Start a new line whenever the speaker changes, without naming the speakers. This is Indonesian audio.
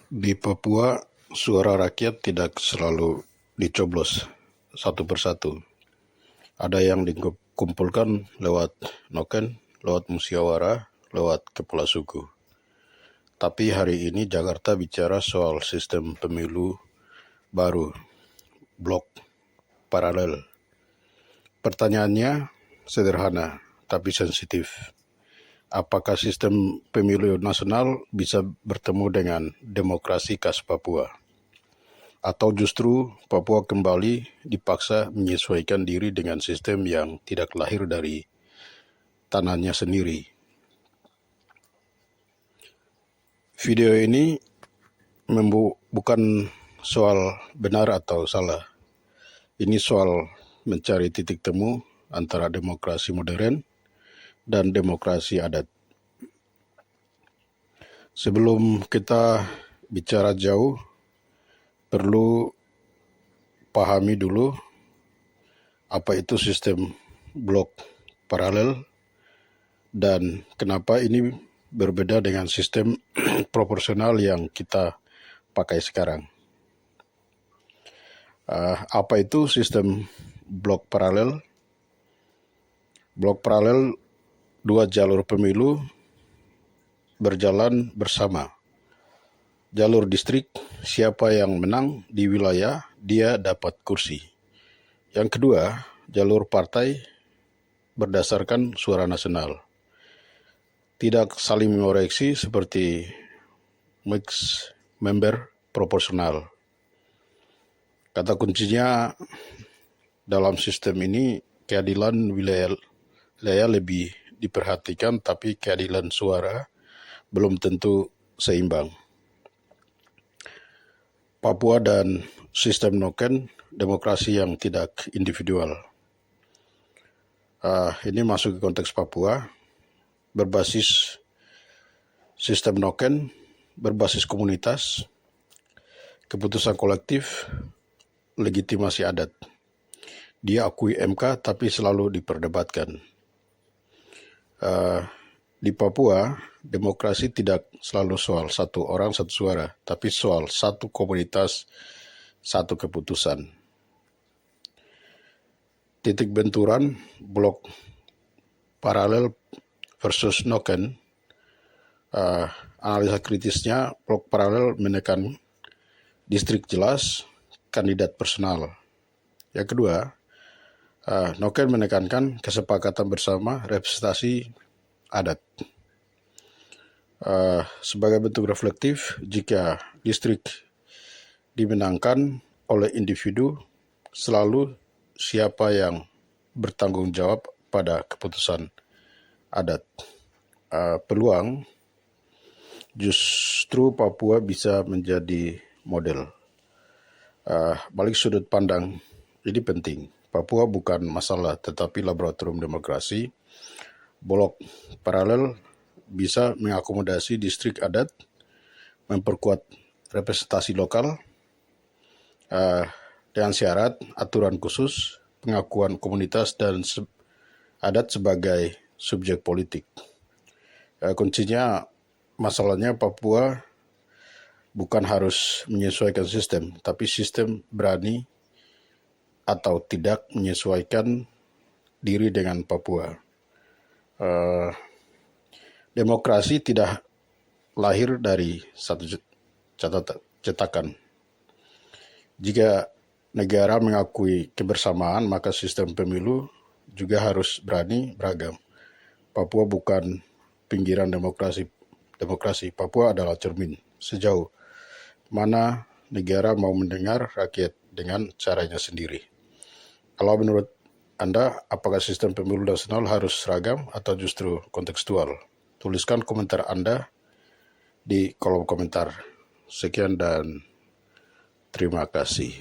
Di Papua, suara rakyat tidak selalu dicoblos satu persatu. Ada yang dikumpulkan lewat noken, lewat musyawarah, lewat kepala suku. Tapi hari ini Jakarta bicara soal sistem pemilu baru, blok paralel. Pertanyaannya sederhana tapi sensitif. Apakah sistem pemilu nasional bisa bertemu dengan demokrasi khas Papua? Atau justru Papua kembali dipaksa menyesuaikan diri dengan sistem yang tidak lahir dari tanahnya sendiri? Video ini bukan soal benar atau salah. Ini soal mencari titik temu antara demokrasi modern dan demokrasi adat. Sebelum kita bicara jauh, perlu pahami dulu apa itu sistem blok paralel dan kenapa ini berbeda dengan sistem proporsional yang kita pakai sekarang. Apa itu sistem blok paralel? Blok paralel, dua jalur pemilu berjalan bersama. Jalur distrik, siapa yang menang di wilayah, dia dapat kursi. Yang kedua, jalur partai berdasarkan suara nasional. Tidak saling mengoreksi seperti mix member proporsional. Kata kuncinya dalam sistem ini, keadilan wilayah lebih diperhatikan, tapi keadilan suara belum tentu seimbang. Papua dan sistem noken, demokrasi yang tidak individual. Ini masuk ke konteks Papua, berbasis sistem noken, berbasis komunitas, keputusan kolektif, legitimasi adat. Dia akui MK tapi selalu diperdebatkan. Di Papua, demokrasi tidak selalu soal satu orang satu suara, tapi soal satu komunitas, satu keputusan. Titik benturan blok paralel versus noken, analisa kritisnya, blok paralel menekan distrik jelas, kandidat personal. Yang kedua, noken menekankan kesepakatan bersama representasi adat. Sebagai bentuk reflektif, jika distrik dimenangkan oleh individu, selalu siapa yang bertanggung jawab pada keputusan adat. Peluang justru Papua bisa menjadi model. Balik sudut pandang ini penting. Papua bukan masalah tetapi laboratorium demokrasi. Blok paralel bisa mengakomodasi distrik adat, memperkuat representasi lokal dengan syarat aturan khusus, pengakuan komunitas dan adat sebagai subjek politik. Kuncinya, masalahnya Papua bukan harus menyesuaikan sistem, tapi sistem berani atau tidak menyesuaikan diri dengan Papua. Demokrasi tidak lahir dari satu cetakan. Jika negara mengakui kebersamaan, maka sistem pemilu juga harus berani beragam. Papua bukan pinggiran demokrasi. Papua adalah cermin. Sejauh mana negara mau mendengar rakyat dengan caranya sendiri. Kalau menurut Anda, apakah sistem pemilu nasional harus seragam atau justru kontekstual? Tuliskan komentar Anda di kolom komentar. Sekian dan terima kasih.